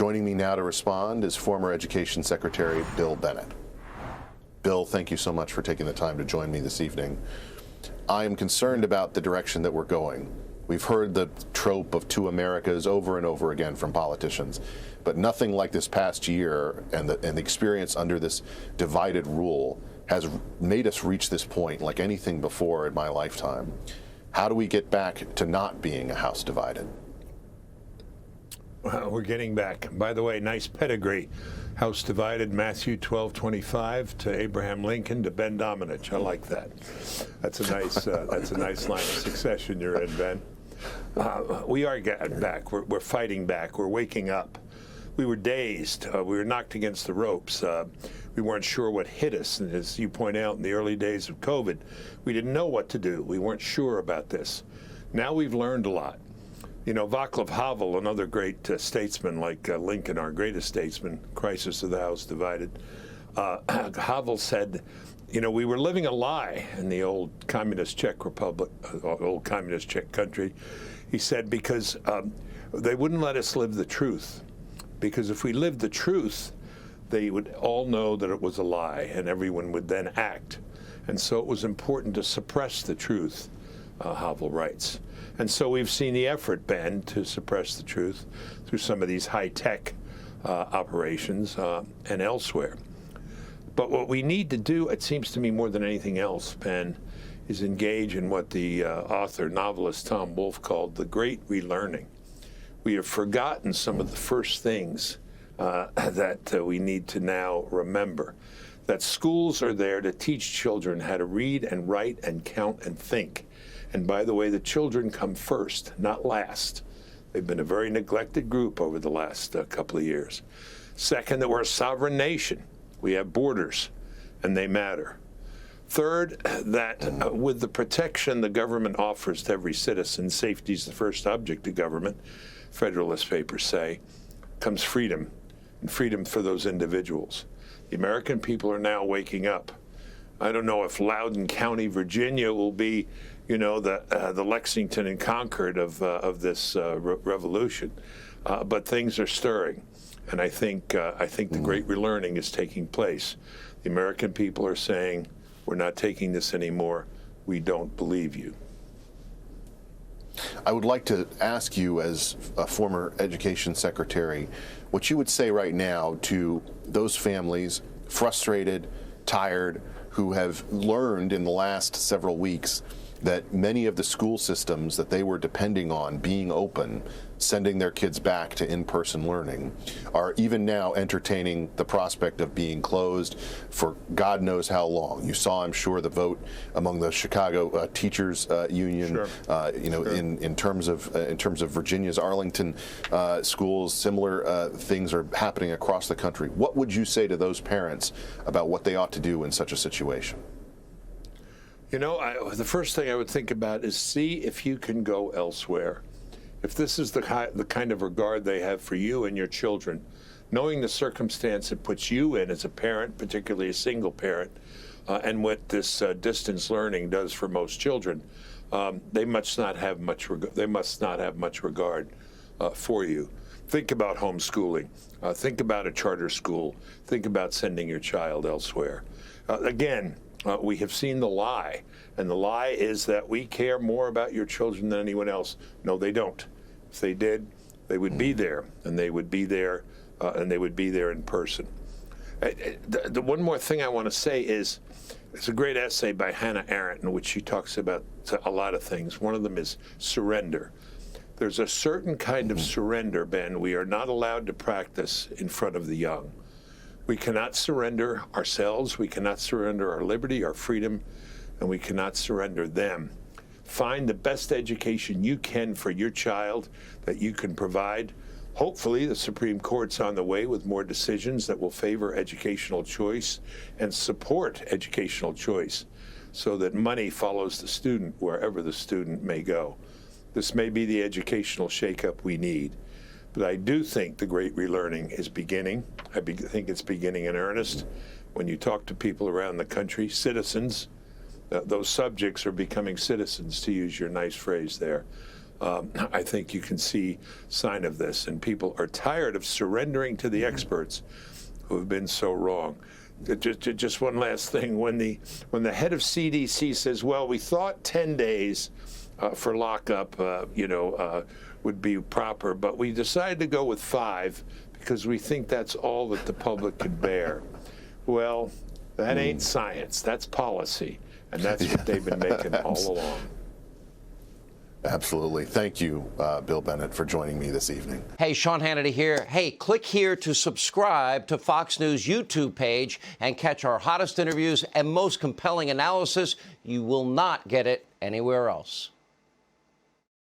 Joining me now to respond is former Education Secretary Bill Bennett. Bill, thank you so much for taking the time to join me this evening. I am concerned about the direction that we're going. We've heard the trope of two Americas over and over again from politicians, but nothing like this past year and the experience under this divided rule has made us reach this point like anything before in my lifetime. How do we get back to not being a house divided? Well, we're getting back. By the way, nice pedigree. House divided, Matthew 12:25 to Abraham Lincoln to Ben Domenech. I like that. That's a nice line of succession you're in, Ben. We are getting back. We're fighting back. We're waking up. We were dazed. We were knocked against the ropes. We weren't sure what hit us. And as you point out, in the early days of COVID, we didn't know what to do. We weren't sure about this. Now we've learned a lot. You know, Václav Havel, another great statesman like Lincoln, our greatest statesman, crisis of the house divided, Havel said, you know, we were living a lie in the old communist Czech Republic, old communist Czech country. He said, because they wouldn't let us live the truth. Because if we lived the truth, they would all know that it was a lie, and everyone would then act. And so it was important to suppress the truth, Havel writes. And so we've seen the effort, Ben, to suppress the truth through some of these high-tech operations and elsewhere. But what we need to do, it seems to me more than anything else, Ben, is engage in what the author, novelist Tom Wolfe called the great relearning. We have forgotten some of the first things that we need to now remember. That schools are there to teach children how to read and write and count and think. And by the way, the children come first, not last. They've been a very neglected group over the last couple of years. Second, that we're a sovereign nation. We have borders, and they matter. Third, that with the protection the government offers to every citizen, safety is the first object of government, Federalist Papers say, comes freedom, and freedom for those individuals. The American people are now waking up. I don't know if Loudoun County, Virginia will be, you know, the Lexington and Concord of this revolution, but things are stirring, and I think the great relearning is taking place. The American people are saying, we're not taking this anymore. We don't believe you. I would like to ask you, as a former education secretary, what you would say right now to those families, frustrated, tired, who have learned in the last several weeks that many of the school systems that they were depending on being open, sending their kids back to in-person learning, are even now entertaining the prospect of being closed for God knows how long. You saw, I'm sure, the vote among the Chicago Teachers Union. Sure. You know, sure. in terms of Virginia's Arlington schools, similar things are happening across the country. What would you say to those parents about what they ought to do in such a situation? You know, the first thing I would think about is see if you can go elsewhere. If this is the kind of regard they have for you and your children, knowing the circumstance it puts you in as a parent, particularly a single parent, and what this distance learning does for most children, they must not have much regard for you. Think about homeschooling. Think about a charter school. Think about sending your child elsewhere. Again, we have seen the lie, and the lie is that we care more about your children than anyone else. No, they don't. If they did, they would be there, and they would be there, in person. The one more thing I want to say is, it's a great essay by Hannah Arendt in which she talks about a lot of things. One of them is surrender. There's a certain kind of surrender, Ben, we are not allowed to practice in front of the young. We cannot surrender ourselves, we cannot surrender our liberty, our freedom, and we cannot surrender them. Find the best education you can for your child that you can provide. Hopefully, the Supreme Court's on the way with more decisions that will favor educational choice and support educational choice so that money follows the student wherever the student may go. This may be the educational shakeup we need. But I do think the great relearning is beginning. I think it's beginning in earnest. When you talk to people around the country, citizens, those subjects are becoming citizens, to use your nice phrase there. I think you can see sign of this, and people are tired of surrendering to the experts who have been so wrong. Just one last thing: when the head of CDC says, "Well, we thought 10 days for lockup, would be proper, but we decided to go with 5 because we think that's all that the public could bear." Well, that ain't science. That's policy, and that's what they've been making all along. Absolutely. Thank you, Bill Bennett, for joining me this evening. Hey, Sean Hannity here. Hey, click here to subscribe to Fox News YouTube page and catch our hottest interviews and most compelling analysis. You will not get it anywhere else.